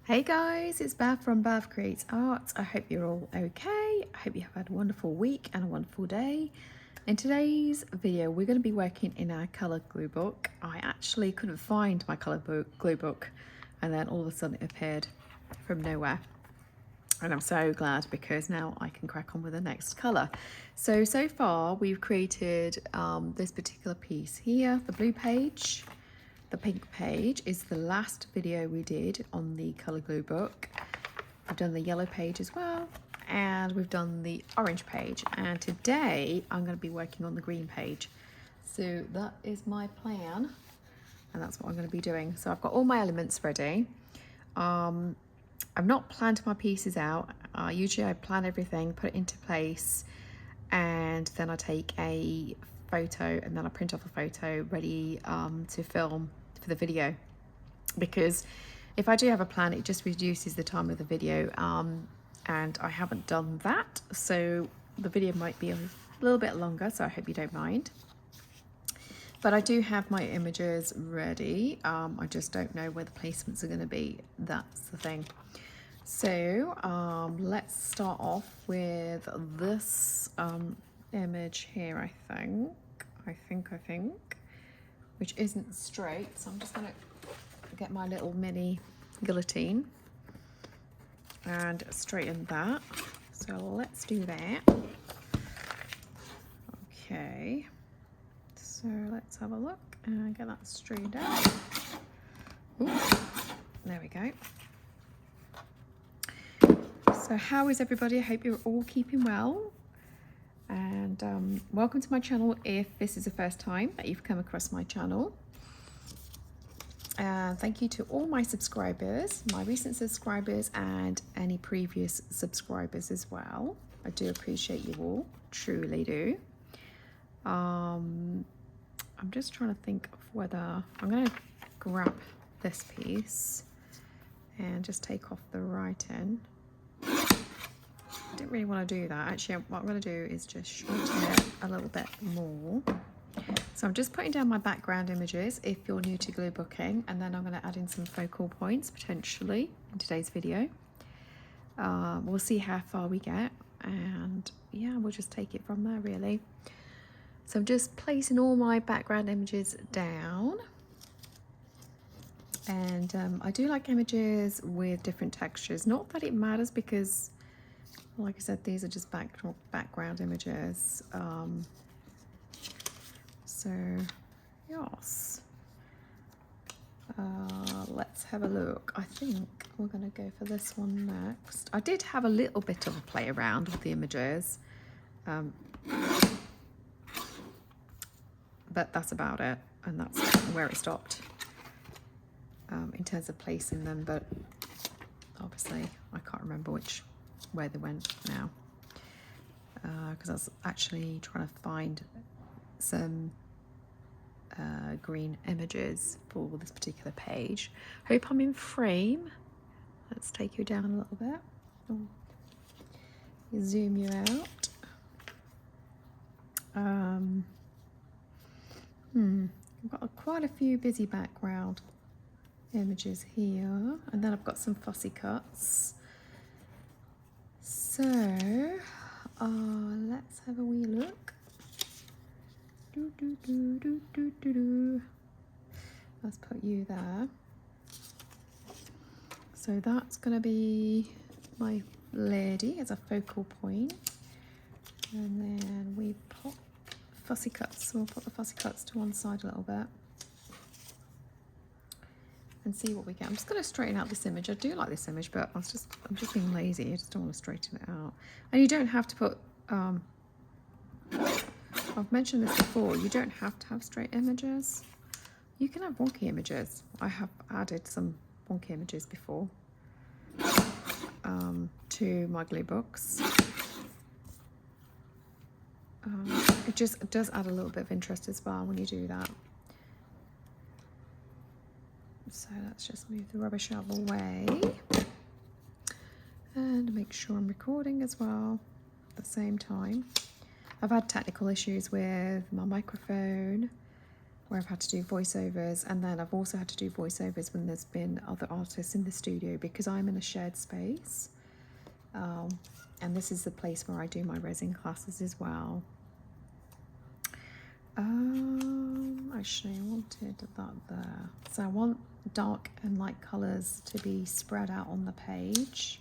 Hey guys, it's Bhav from Bhav Creates Art. I hope you're all okay. I hope you have had a wonderful week and a wonderful day. In today's video, we're going to be working in our colour glue book. I actually couldn't find my colour glue book, and then all of a sudden it appeared from nowhere. And I'm so glad because now I can crack on with the next colour. So far we've created this particular piece here, the blue page. The pink page is the last video we did on the colour glue book. We've done the yellow page as well, and we've done the orange page. And today I'm going to be working on the green page. So that is my plan, and that's what I'm going to be doing. So I've got all my elements ready. I've not planned my pieces out. Usually I plan everything, put it into place, and then I take a photo and then I print off a photo ready to film for the video, because if I do have a plan it just reduces the time of the video, and I haven't done that, so the video might be a little bit longer, so I hope you don't mind. But I do have my images ready. I just don't know where the placements are going to be. That's the thing. So let's start off with this image here, I think, which isn't straight. So I'm just going to get my little mini guillotine and straighten that. So let's do that. Okay. So let's have a look and get that straightened out. Ooh, there we go. So how is everybody? I hope you're all keeping well. And welcome to my channel if this is the first time that you've come across my channel. And thank you to all my subscribers, my recent subscribers and any previous subscribers as well. I do appreciate you all, truly do. I'm just trying to think of whether I'm going to grab this piece and just take off the right end. I didn't really want to do that. Actually, what I'm going to do is just shorten it a little bit more. So I'm just putting down my background images if you're new to glue booking, and then I'm going to add in some focal points potentially in today's video. We'll see how far we get, and yeah, we'll just take it from there really. So I'm just placing all my background images down, and I do like images with different textures. Not that it matters because, like I said, these are just background images. So yes, let's have a look. I think we're going to go for this one next. I did have a little bit of a play around with the images, but that's about it, and that's where it stopped in terms of placing them. But obviously I can't remember where they went now, because I was actually trying to find some green images for this particular page. Hope I'm in frame. Let's take you down a little bit. Zoom you out. I've got quite a few busy background images here, and then I've got some fussy cuts. So let's have a wee look. Let's put you there. So that's going to be my lady as a focal point, and then we pop fussy cuts. So we'll put the fussy cuts to one side a little bit and see what we get. I'm just going to straighten out this image. I do like this image, but I'm just being lazy. I just don't want to straighten it out. And you don't have to put I've mentioned this before, you don't have to have straight images. You can have wonky images. I have added some wonky images before to my glue books. It just does add a little bit of interest as well when you do that. So let's just move the rubbish out of the way and make sure I'm recording as well at the same time. I've had technical issues with my microphone where I've had to do voiceovers, and then I've also had to do voiceovers when there's been other artists in the studio because I'm in a shared space. And this is the place where I do my resin classes as well. Actually, I wanted that there. So I want dark and light colours to be spread out on the page.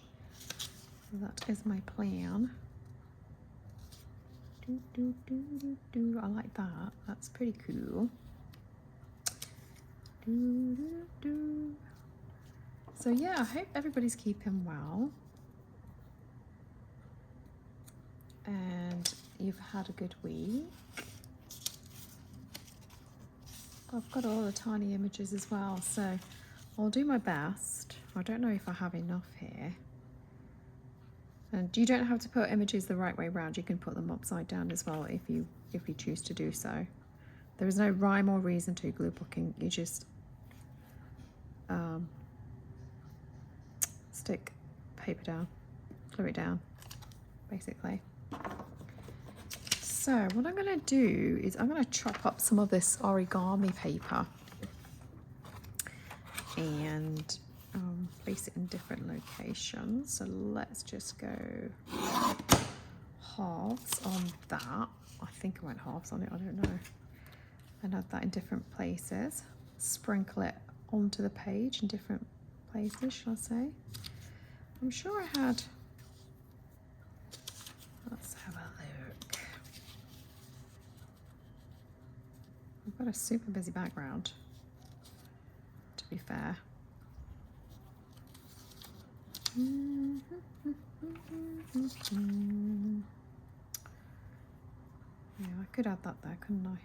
That is my plan. I like that. That's pretty cool. So yeah, I hope everybody's keeping well. And you've had a good week. I've got all the tiny images as well, so I'll do my best. I don't know if I have enough here. And you don't have to put images the right way around. You can put them upside down as well if you choose to do so. There is no rhyme or reason to glue booking. You just stick paper down, glue it down, basically. So what I'm going to do is I'm going to chop up some of this origami paper and place it in different locations. So let's just go halves on that. I think I went halves on it, I don't know. And add that in different places. Sprinkle it onto the page in different places, shall I say. I'm sure I had... Let's have a look. I've got a super busy background, to be fair. Yeah, I could add that there, couldn't I?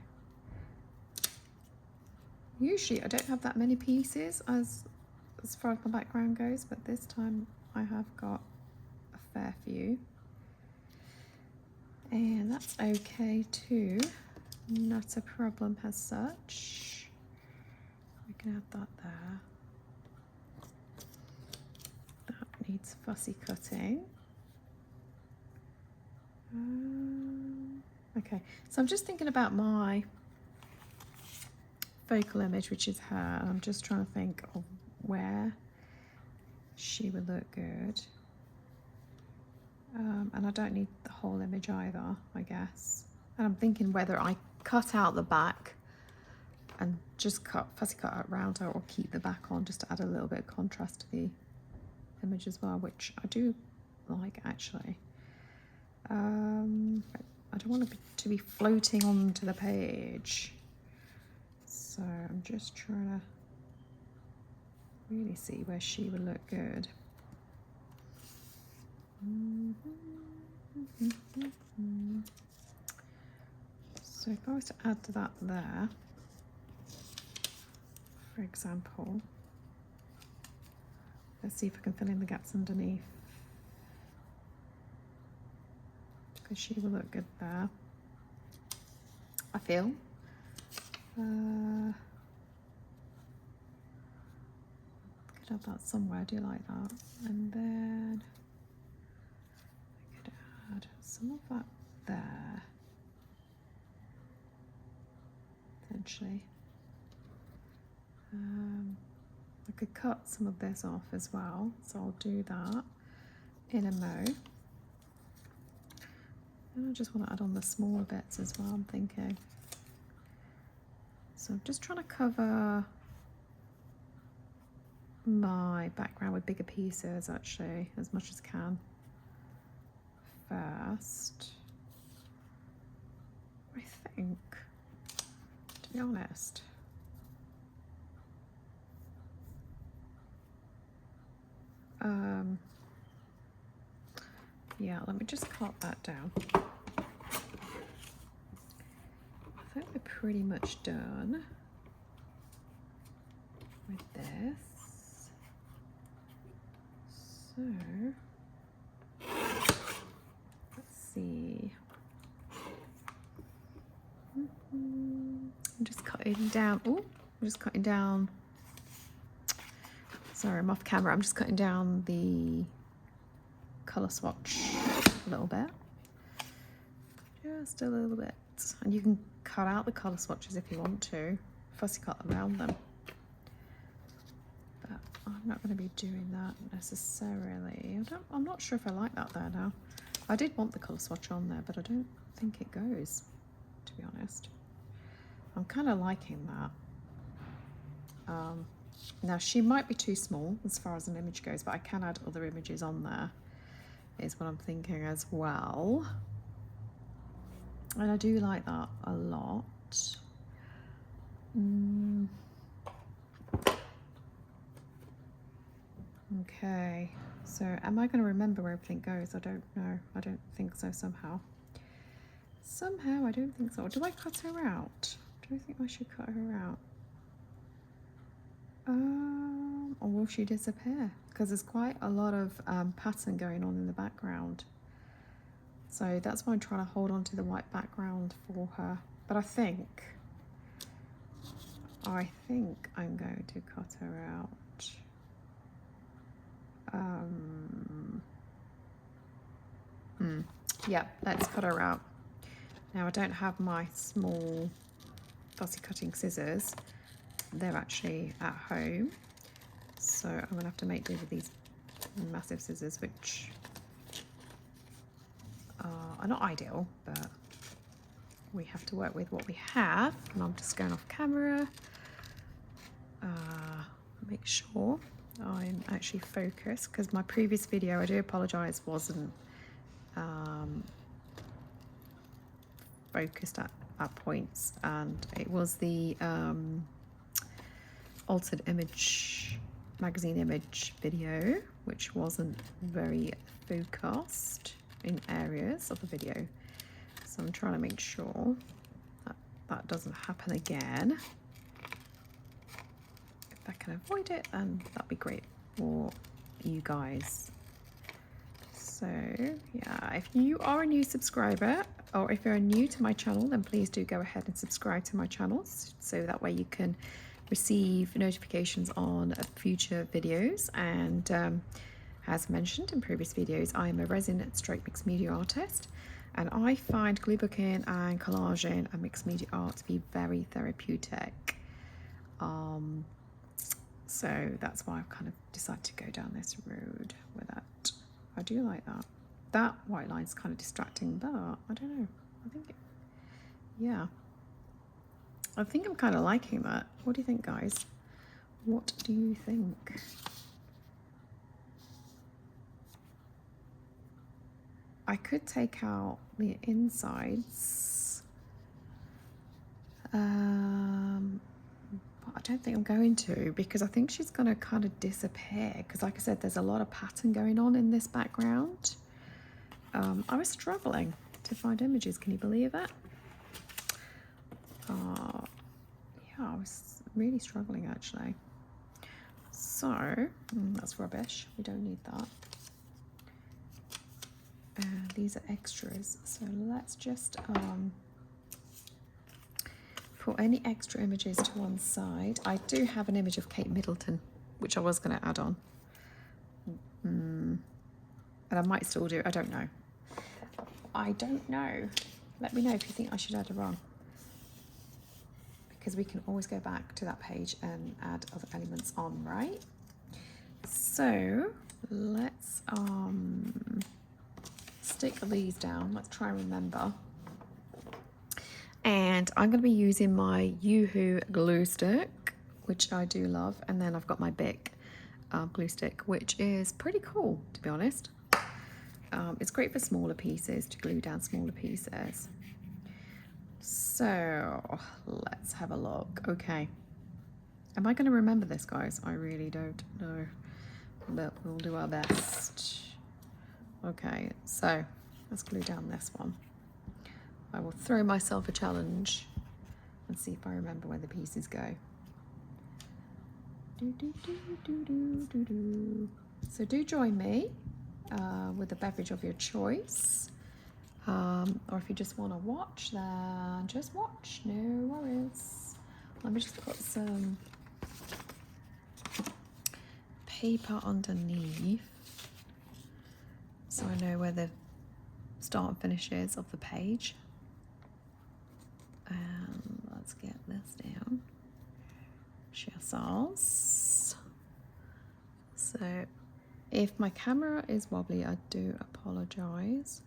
Usually I don't have that many pieces as far as my background goes, but this time I have got a fair few. And that's okay too. Not a problem as such. We can add that there. That needs fussy cutting. Okay, so I'm just thinking about my focal image, which is her. I'm just trying to think of where she would look good. And I don't need the whole image either, I guess. And I'm thinking whether I cut out the back and just fussy cut it around her, or keep the back on just to add a little bit of contrast to the image as well, which I do like actually. I don't want it to be floating onto the page. So I'm just trying to really see where she would look good. So if I was to add to that there, for example, let's see if I can fill in the gaps underneath, because she will look good there, I feel. Could have that somewhere, I do like that. And then I could add some of that there, potentially. I could cut some of this off as well, so I'll do that in a mo. And I just want to add on the smaller bits as well, I'm thinking. So I'm just trying to cover my background with bigger pieces actually, as much as I can first. I think, to be honest, yeah, let me just cut that down. I think we're pretty much done with this. So let's see. I'm just cutting down. Oh, I'm just cutting down. Sorry, I'm off camera. I'm just cutting down the colour swatch a little bit. Just a little bit. And you can cut out the colour swatches if you want to. fussy cut around them. But I'm not going to be doing that necessarily. I'm not sure if I like that there now. I did want the colour swatch on there, but I don't think it goes, to be honest. I'm kind of liking that. Now she might be too small as far as an image goes, but I can add other images on there, is what I'm thinking as well. And I do like that a lot. Okay, so am I going to remember where everything goes? I don't know. I don't think so somehow. Somehow I don't think so. Do I cut her out? Do I think I should cut her out? Or will she disappear? Because there's quite a lot of pattern going on in the background. So that's why I'm trying to hold on to the white background for her. But I think I'm going to cut her out. Yeah, let's cut her out. Now I don't have my small fussy cutting scissors. They're actually at home. So I'm going to have to make do with these massive scissors, which are not ideal, but we have to work with what we have. And I'm just going off camera. Make sure I'm actually focused, because my previous video, I do apologise, wasn't focused at points, and it was the altered image magazine image video, which wasn't very focused in areas of the video. So I'm trying to make sure that that doesn't happen again. If I can avoid it, then that'd be great for you guys. So yeah, if you are a new subscriber, or if you're new to my channel, then please do go ahead and subscribe to my channels, so that way you can receive notifications on future videos. And as mentioned in previous videos, I am a resin stroke mixed media artist, and I find glue booking and collaging and mixed media art to be very therapeutic. So that's why I've kind of decided to go down this road with that. I do like that. That white line's kind of distracting, but I don't know. I think, yeah. I think I'm kind of liking that. What do you think, guys? What do you think? I could take out the insides. But I don't think I'm going to, because I think she's going to kind of disappear. Because like I said, there's a lot of pattern going on in this background. I was struggling to find images. Can you believe it? Yeah, I was really struggling actually. So that's rubbish. We don't need that. These are extras. So let's just put any extra images to one side. I do have an image of Kate Middleton, which I was going to add on. And I might still do. I don't know. I don't know. Let me know if you think I should add her on, because we can always go back to that page and add other elements on, right? So let's stick these down. Let's try and remember. And I'm going to be using my Yoo-Hoo glue stick, which I do love, and then I've got my Bic glue stick, which is pretty cool, to be honest. It's great for smaller pieces, to glue down smaller pieces. So let's have a look. Okay, am I going to remember this, guys? I really don't know, but we'll do our best. Okay, so let's glue down this one. I will throw myself a challenge and see if I remember where the pieces go. So do join me with a beverage of your choice. Or if you just want to watch, then just watch, no worries. Let me just put some paper underneath so I know where the start and finish is of the page. And let's get this down. sauce. So if my camera is wobbly, I do apologize.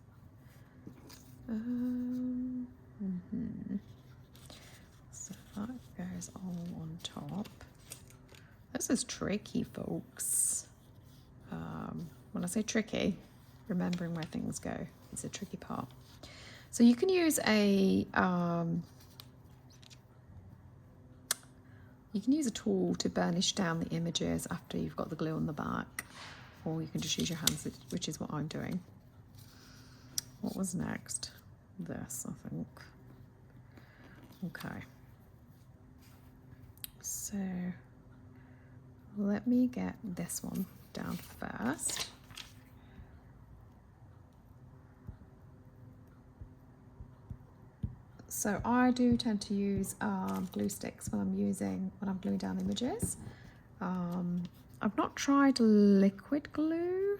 So that goes all on top. This is tricky, folks. When I say tricky, remembering where things go is a tricky part. So you can use a tool to burnish down the images after you've got the glue on the back, or you can just use your hands, which is what I'm doing. What was next? This, I think. Okay. So let me get this one down first. So I do tend to use glue sticks when I'm gluing down images. I've not tried liquid glue,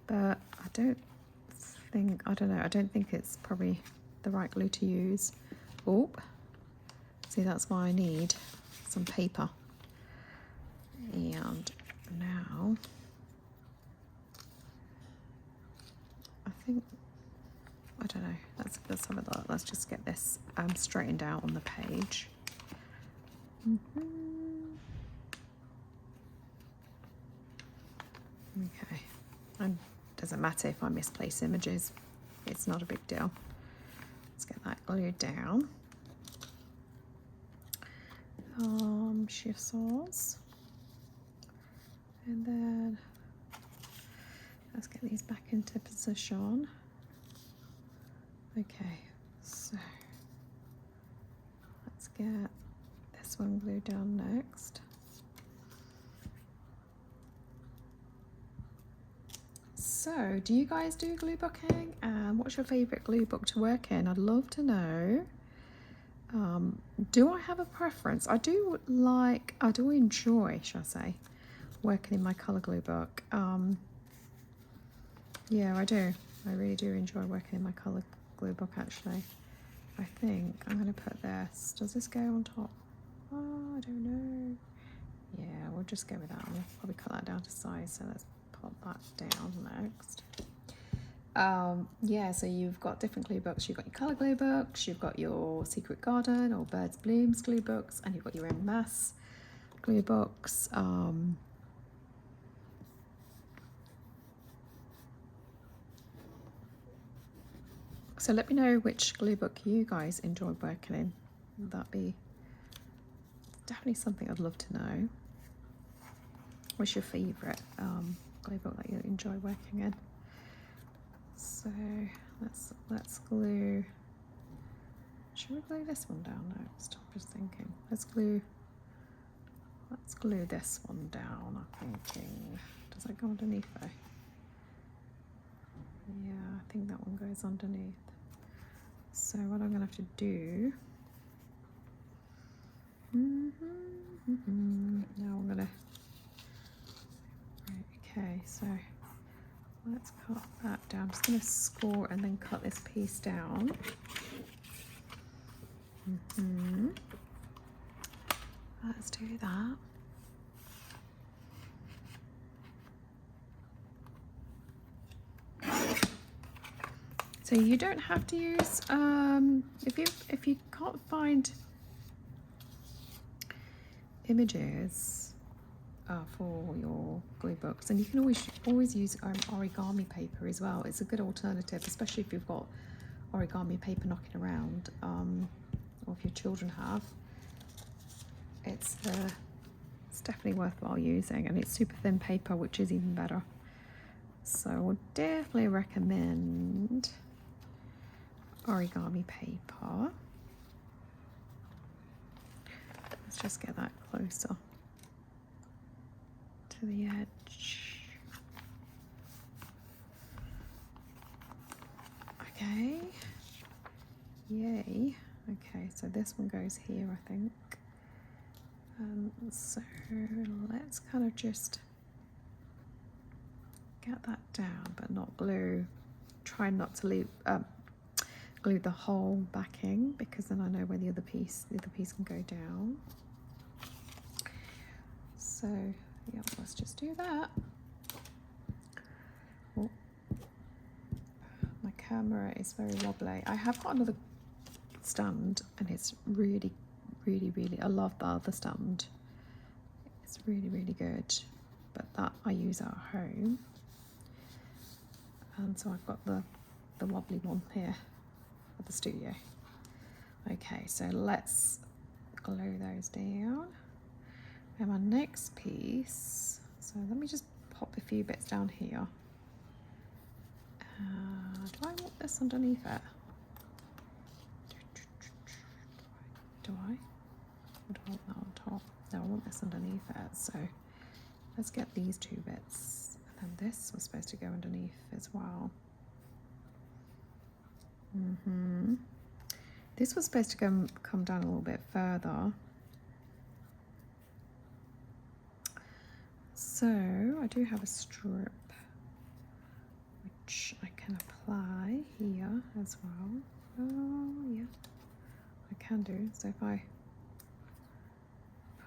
but I don't think it's probably the right glue to use. Oh, see, that's why I need some paper. And now I don't know, let's have a look. Let's just get this straightened out on the page. Okay, and doesn't matter if I misplace images, it's not a big deal. Let's get that glued down. Shear saws, and then let's get these back into position. Okay, so let's get this one glued down next. So, do you guys do glue booking? And what's your favourite glue book to work in? I'd love to know. Do I have a preference? I do enjoy, shall I say, working in my colour glue book. Yeah, I do. I really do enjoy working in my colour glue book, actually. I think I'm going to put this. Does this go on top? Oh, I don't know. Yeah, we'll just go with that. We'll probably cut that down to size, so let's pop that down next. Yeah, so you've got different glue books. You've got your colour glue books, you've got your Secret Garden or Birds Blooms glue books, and you've got your En Masse glue books. So let me know which glue book you guys enjoy working in. That'd be definitely something I'd love to know. What's your favourite glue book that you enjoy working in? So let's glue. Should we glue this one down next? I'm just thinking. Let's glue this one down. I'm thinking. Does that go underneath though? Yeah, I think that one goes underneath. So what I'm gonna have to do. Now I'm gonna. Right, okay, so let's cut that down. I'm just going to score and then cut this piece down. Let's do that. So you don't have to use if you can't find images for your glue books, and you can always use origami paper as well. It's a good alternative, especially if you've got origami paper knocking around, or if your children have. It's definitely worthwhile using, and it's super thin paper, which is even better. So I would definitely recommend origami paper. Let's just get that closer to the edge. Okay, yay. Okay, so this one goes here, I think. So let's kind of just get that down, but not glue. Try not to leave glue the whole backing, because then I know where the other piece can go down. So yeah, let's just do that. Oh, my camera is very wobbly. I have got another stand and it's really, I love the other stand. It's really good, but that I use at home. And so I've got the wobbly one here at the studio. Okay, so let's glue those down. And my next piece, so let me just pop a few bits down here. Do I want this underneath it? Do I? Or do I want that on top? No, I want this underneath it. So let's get these two bits. And then this was supposed to go underneath as well. This was supposed to come down a little bit further. So I do have a strip which I can apply here as well. Oh yeah, I can do. So if I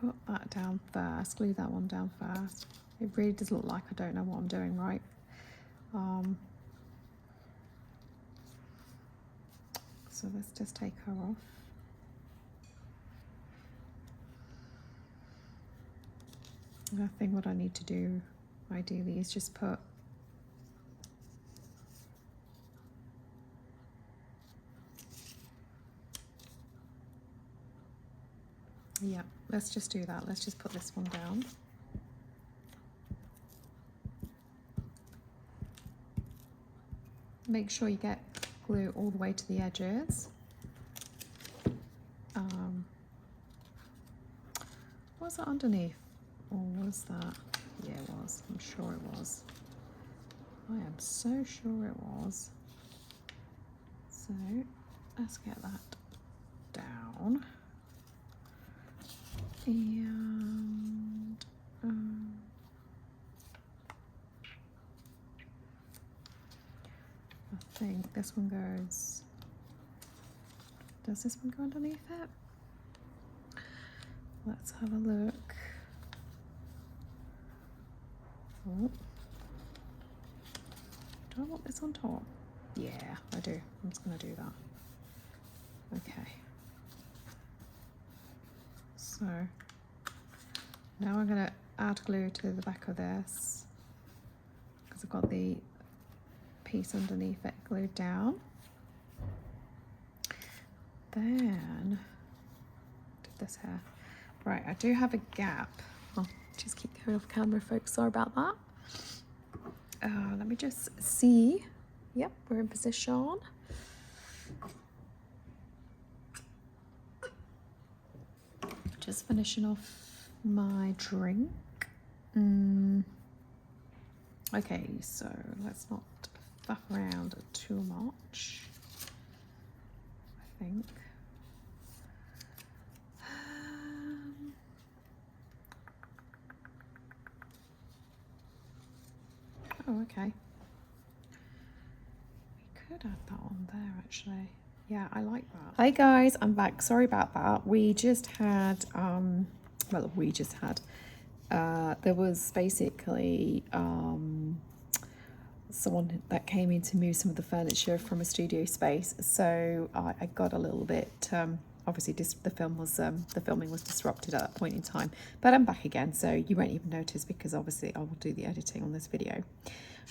put that down first, glue that one down first. It really does look like I don't know what I'm doing right. So let's just take her off. I think what I need to do ideally is just put let's just do that. Let's just put this one down. Make sure you get glue all the way to the edges. Was that underneath? Or was that? Yeah, it was. I'm sure it was. I am so sure it was. So let's get that down. And I think this one goes. Does this one go underneath it? Let's have a look. Oh. Do I want this on top? Yeah, I do. I'm just going to do that. Okay. So now I'm going to add glue to the back of this because I've got the piece underneath it glued down. Then did this here. Right, I do have a gap. I'll just keep going off camera, folks. Sorry about that. Let me just see. Yep, we're in position. Just finishing off my drink. Okay, so let's not faff around too much, I think. Oh, okay. We could add that on there, actually. Yeah, I like that. Hi guys, I'm back. Sorry about that. We just had, there was basically someone that came in to move some of the furniture from a studio space. So I got a little bit, obviously the filming was disrupted at that point in time, but I'm back again, so you won't even notice because obviously I will do the editing on this video.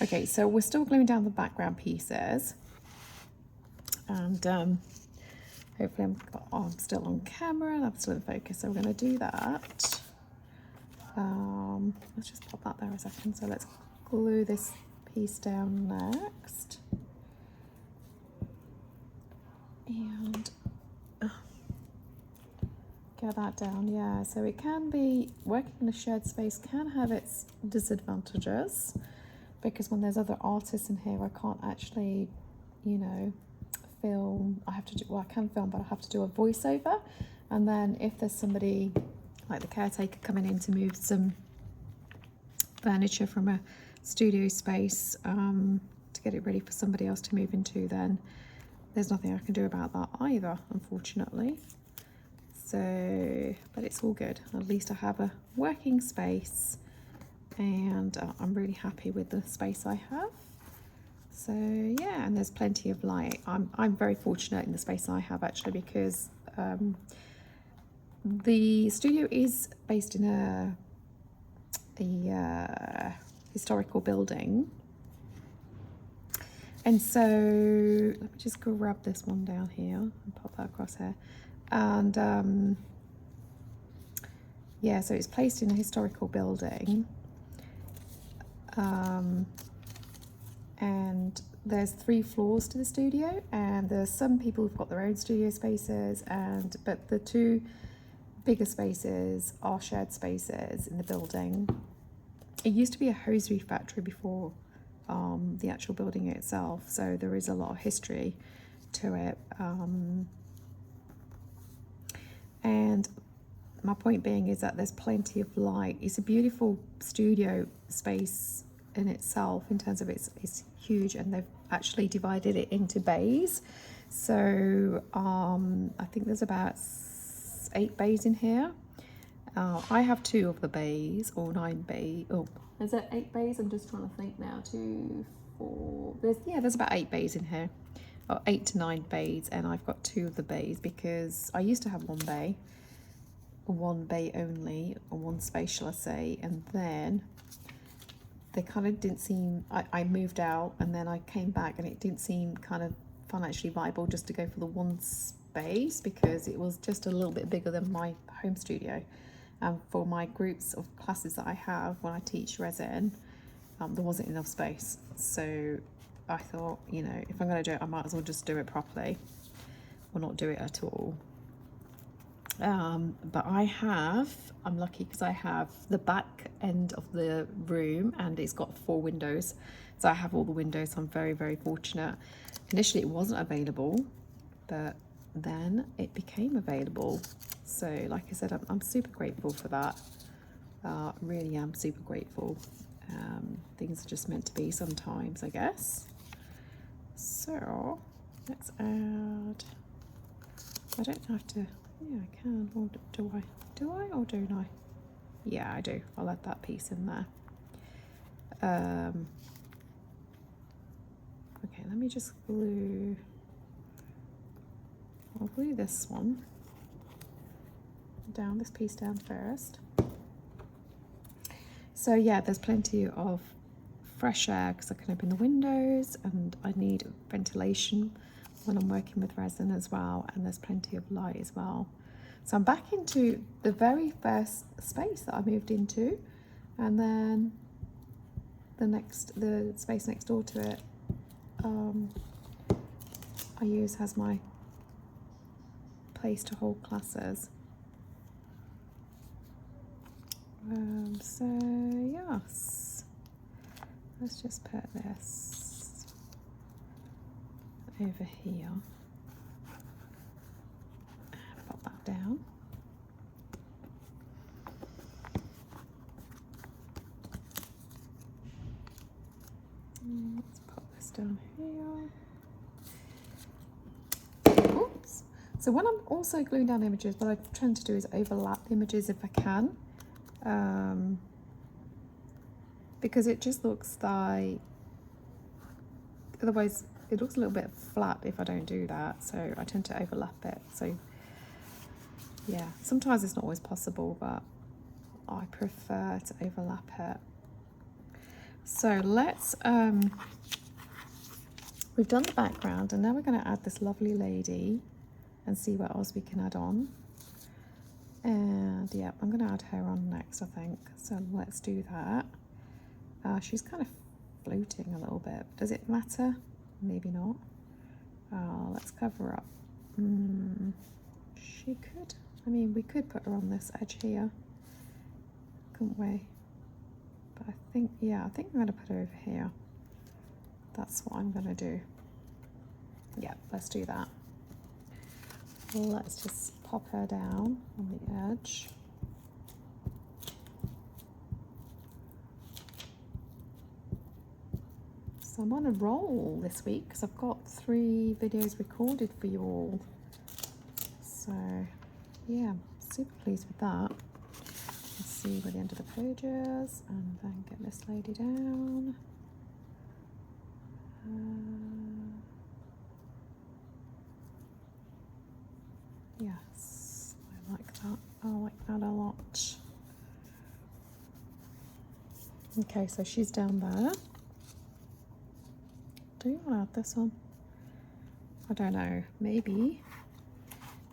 Okay, so we're still gluing down the background pieces, and hopefully I'm still on camera and I'm still in focus, so we're going to do that. Let's just pop that there a second. So let's glue this piece down next, and get that down. Yeah, so it can be, working in a shared space can have its disadvantages, because when there's other artists in here, I can't actually, you know, film. I have to do, well, I can film, but I have to do a voiceover. And then if there's somebody like the caretaker coming in to move some furniture from a studio space to get it ready for somebody else to move into, then there's nothing I can do about that either, unfortunately. So, but it's all good. At least I have a working space, and I'm really happy with the space I have. So yeah, and there's plenty of light. I'm very fortunate in the space I have, actually, because the studio is based in a historical building. And so let me just grab this one down here and pop that across here. And yeah, so it's placed in a historical building. And there's 3 floors to the studio, and there's some people who've got their own studio spaces, but the 2 bigger spaces are shared spaces in the building. It used to be a hosiery factory before the actual building itself, so there is a lot of history to it. And my point being is that there's plenty of light. It's a beautiful studio space in itself, in terms of it's huge, and they've actually divided it into bays. So I think there's about 8 bays in here. I have 2 of the bays, or 9 bays. Oh, is there 8 bays? I'm just trying to think now. 2, 4. There's about 8 bays in here, or 8 to 9 bays, and I've got 2 of the bays because I used to have 1 bay only, or 1 space, shall I say, and then they kind of didn't seem, I moved out and then I came back, and it didn't seem kind of financially viable just to go for the 1 space, because it was just a little bit bigger than my home studio. For my groups of classes that I have when I teach resin, there wasn't enough space. So I thought, you know, if I'm going to do it, I might as well just do it properly, or not do it at all. But I'm lucky because I have the back end of the room, and it's got 4 windows. So I have all the windows, so I'm very, very fortunate. Initially it wasn't available, but then it became available. So like I said, I'm super grateful for that. Really am super grateful. Things are just meant to be sometimes, I guess. So let's add, I don't have to, yeah, I can, or do I? Do I or don't I? Yeah, I do. I'll add that piece in there. Okay, let me just glue. I'll glue this one down, this piece down first. So yeah, there's plenty of fresh air because I can open the windows, and I need ventilation when I'm working with resin as well, and there's plenty of light as well. So I'm back into the very first space that I moved into, and then the space next door to it I use as my place to hold classes. So yes, let's just put this over here and pop that down. Let's pop this down here. Oops. So when I'm also gluing down images, what I tend to do is overlap the images if I can. Because it just looks like, otherwise it looks a little bit flat if I don't do that, so I tend to overlap it. So yeah, sometimes it's not always possible, but I prefer to overlap it. So let's we've done the background, and now we're going to add this lovely lady and see what else we can add on. And yeah, I'm going to add her on next, I think. So let's do that. She's kind of floating a little bit. Does it matter? Maybe not. Let's cover up. She could, I mean, we could put her on this edge here, couldn't we? But I think, yeah, I think I'm going to put her over here. That's what I'm going to do. Yeah, let's do that. Let's just pop her down on the edge. So I'm on a roll this week because I've got 3 videos recorded for you all. So yeah, super pleased with that. Let's see where the end of the page is, and then get this lady down. Yes, I like that. I like that a lot. Okay, so she's down there. Do you want to add this on? I don't know, maybe.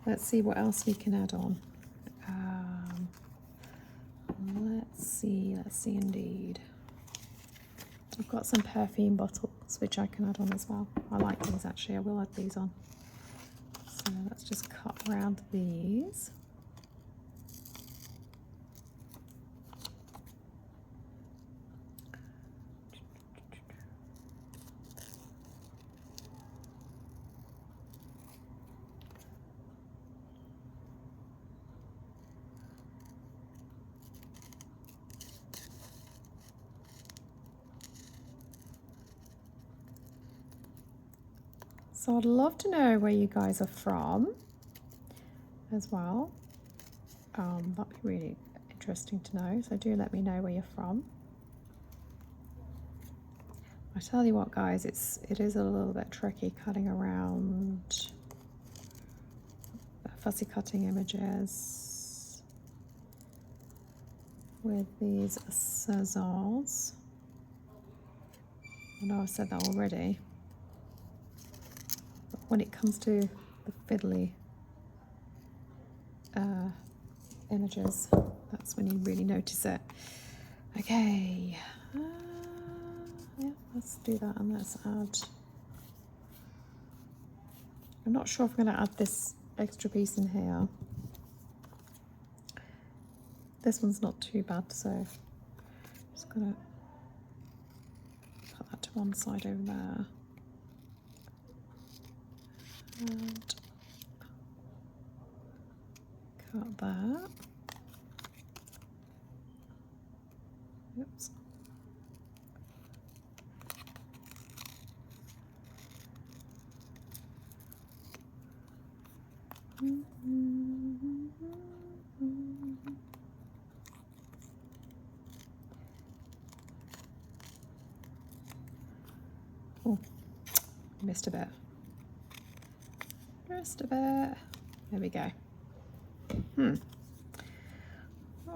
Let's see what else we can add on. Let's see indeed. I've got some perfume bottles which I can add on as well. I like these actually, I will add these on. So let's just cut around these. So I'd love to know where you guys are from as well. That'd be really interesting to know. So do let me know where you're from. I tell you what, guys, it is a little bit tricky cutting around fussy cutting images with these scissors. I know I've said that already. When it comes to the fiddly images, that's when you really notice it. Okay, yeah, let's do that, and let's add. I'm not sure if I'm going to add this extra piece in here. This one's not too bad, so I'm just going to put that to one side over there. And cut that. Oops. Oh, missed a bit. Just a bit. There we go. Not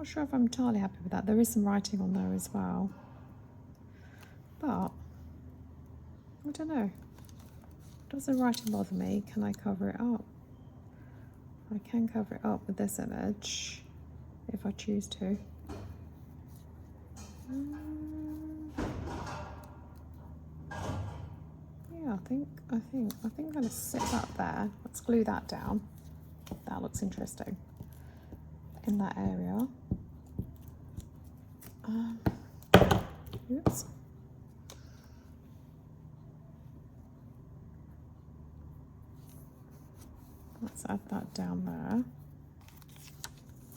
sure if I'm entirely happy with that. There is some writing on there as well. But I don't know. Does the writing bother me? Can I cover it up? I can cover it up with this image if I choose to. Yeah, I think I'm gonna sit that there. Let's glue that down. That looks interesting in that area. Oops. Let's add that down there.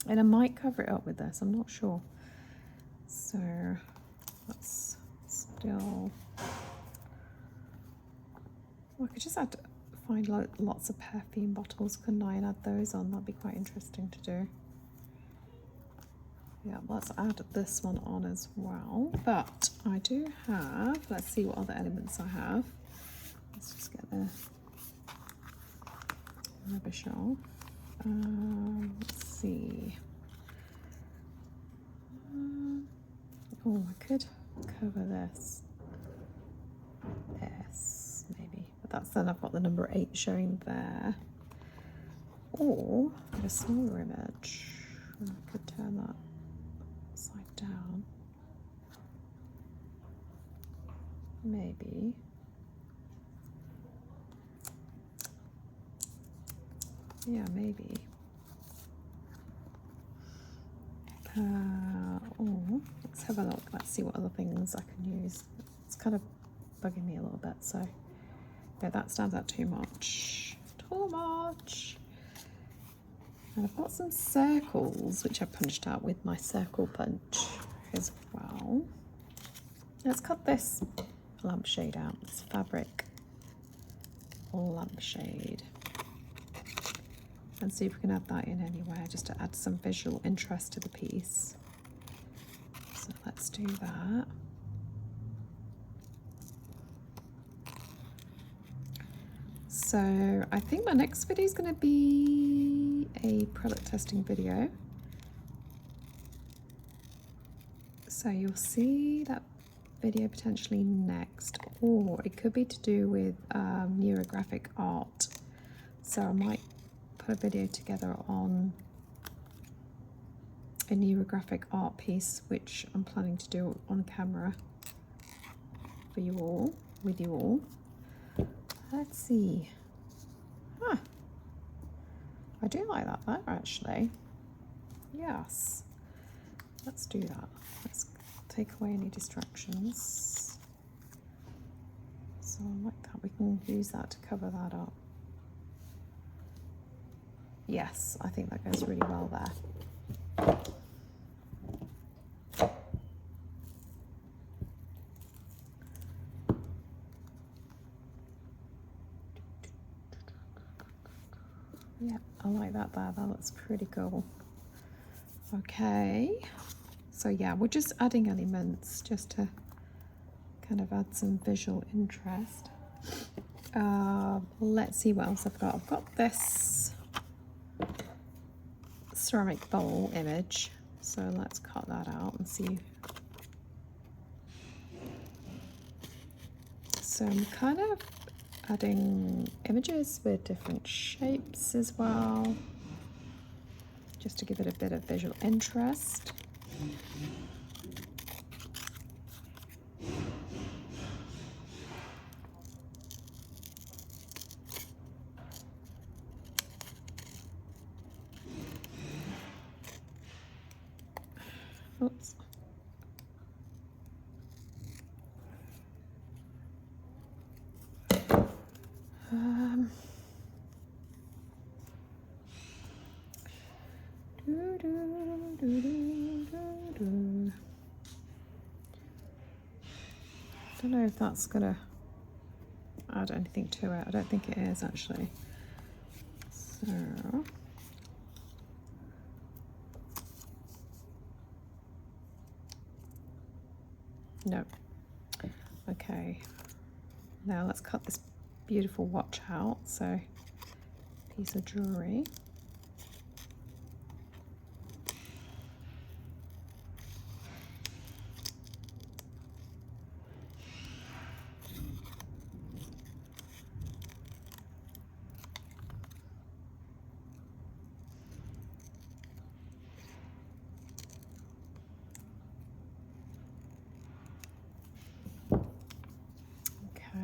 And I might cover it up with this, I'm not sure. So let's still, I could just find lots of perfume bottles, couldn't I, and add those on. That'd be quite interesting to do. Yeah, let's add this one on as well. But I do have, let's see what other elements I have. Let's just get the rubbish off. Let's see. Oh, I could cover this. Yes, maybe. But that's then I've got the number 8 showing there. Or a smaller image. I could turn that upside down. Maybe. Yeah, maybe. Oh, let's have a look. Let's see what other things I can use. It's kind of bugging me a little bit, so yeah, that stands out too much. Too much. And I've got some circles which I punched out with my circle punch as well. Let's cut this lampshade out. This fabric lampshade. and see if we can add that in anywhere, just to add some visual interest to the piece. So let's do that. So I think my next video is going to be a product testing video. So you'll see that video potentially next, or it could be to do with neurographic art. So I might put a video together on a neurographic art piece, which I'm planning to do on camera for you all, with you all. Let's see. Huh. I do like that there, actually. Yes. Let's do that. Let's take away any distractions. So I like that. We can use that to cover that up. Yes, I think that goes really well there. Yeah, I like that there. That looks pretty cool. Okay, so yeah, we're just adding elements just to kind of add some visual interest. Let's see what else I've got. I've got this ceramic bowl image, so let's cut that out and see. So I'm kind of adding images with different shapes as well, just to give it a bit of visual interest. Oops. Don't know if that's gonna add anything to it. I don't think it is, actually. So no. Okay, now let's cut this beautiful watch out. So piece of jewelry.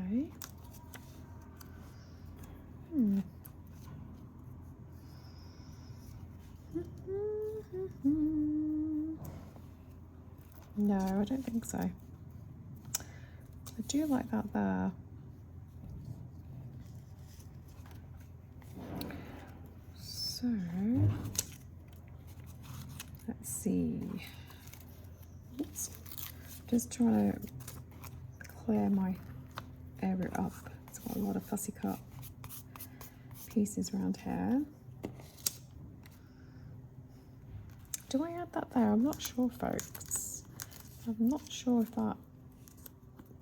Okay. No, I don't think so. I do like that there. So let's see. Oops. Just trying to clear my area up. It's got a lot of fussy cut pieces around here. Do I add that there? I'm not sure, folks. I'm not sure if that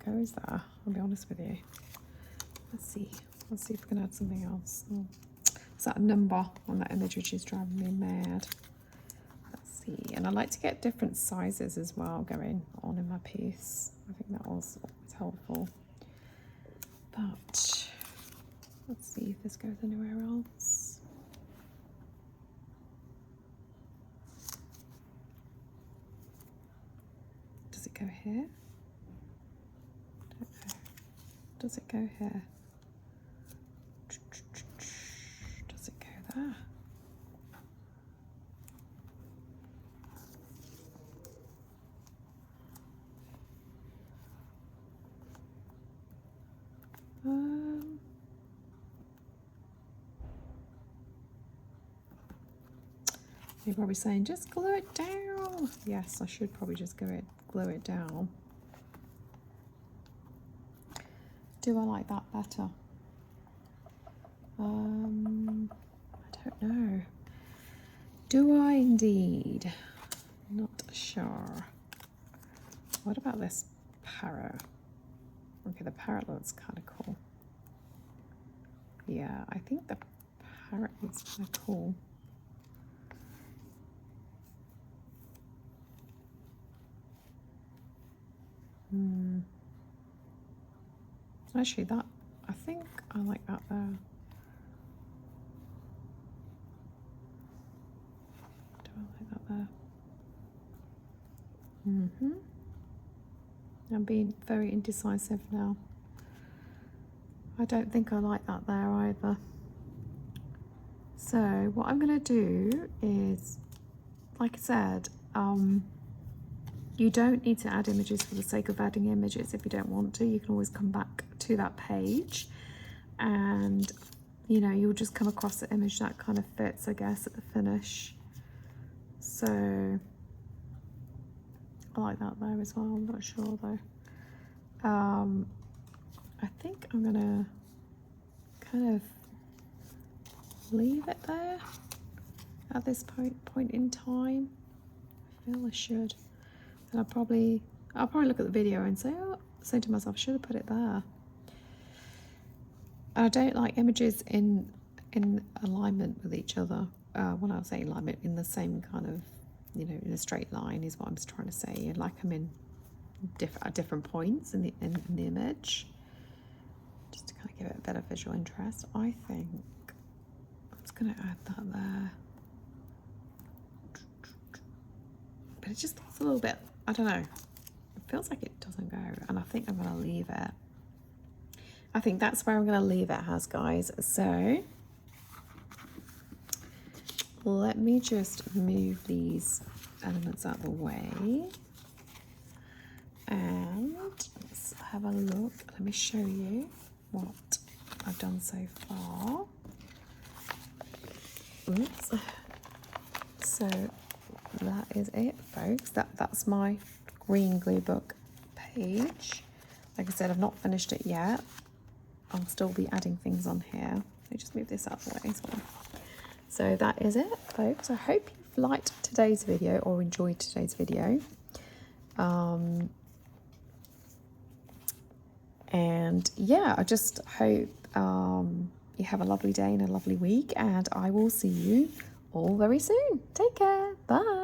goes there, I'll be honest with you. Let's see. Let's see if we can add something else. Oh. Is that a number on that image which is driving me mad? Let's see. And I like to get different sizes as well going on in my piece. I think that was helpful. But let's see if this goes anywhere else. Does it go here? I don't know. Does it go here? Does it go there? You're probably saying, just glue it down. Yes, I should probably just glue it down. Do I like that better? I don't don't know. Do I indeed? Not sure. What about this parrot? Okay, the parrot looks kind of cool. Yeah, I think the parrot looks kind of cool. Actually, that, I think I like that there. Do I like that there? I'm being very indecisive now. I don't think I like that there either. So what I'm going to do is, like I said, you don't need to add images for the sake of adding images. If you don't want to, you can always come back to that page and, you know, you'll just come across the image that kind of fits, I guess, at the finish. So I like that there as well. I'm not sure though. I think I'm gonna kind of leave it there at this point in time. I feel I should. And I'll probably look at the video and say to myself, I should have put it there. And I don't like images in alignment with each other. When I say alignment, in the same kind of, you know, in a straight line is what I'm trying to say. I like them in at different points in the image, just to kind of give it a better visual interest. I think I'm just going to add that there, but it just feels a little bit, I don't know, it feels like it doesn't go, and I think I'm going to leave it. I think that's where I'm going to leave it as, guys. So let me just move these elements out of the way and let's have a look. Let me show you what I've done so far. Oops. So that is it, folks. That's my green glue book page. Like I said, I've not finished it yet. I'll still be adding things on here. Let me just move this out of the way as well. So that is it, folks. I hope you've liked today's video or enjoyed today's video. And yeah, I just hope you have a lovely day and a lovely week, and I will see you all very soon. Take care. Bye.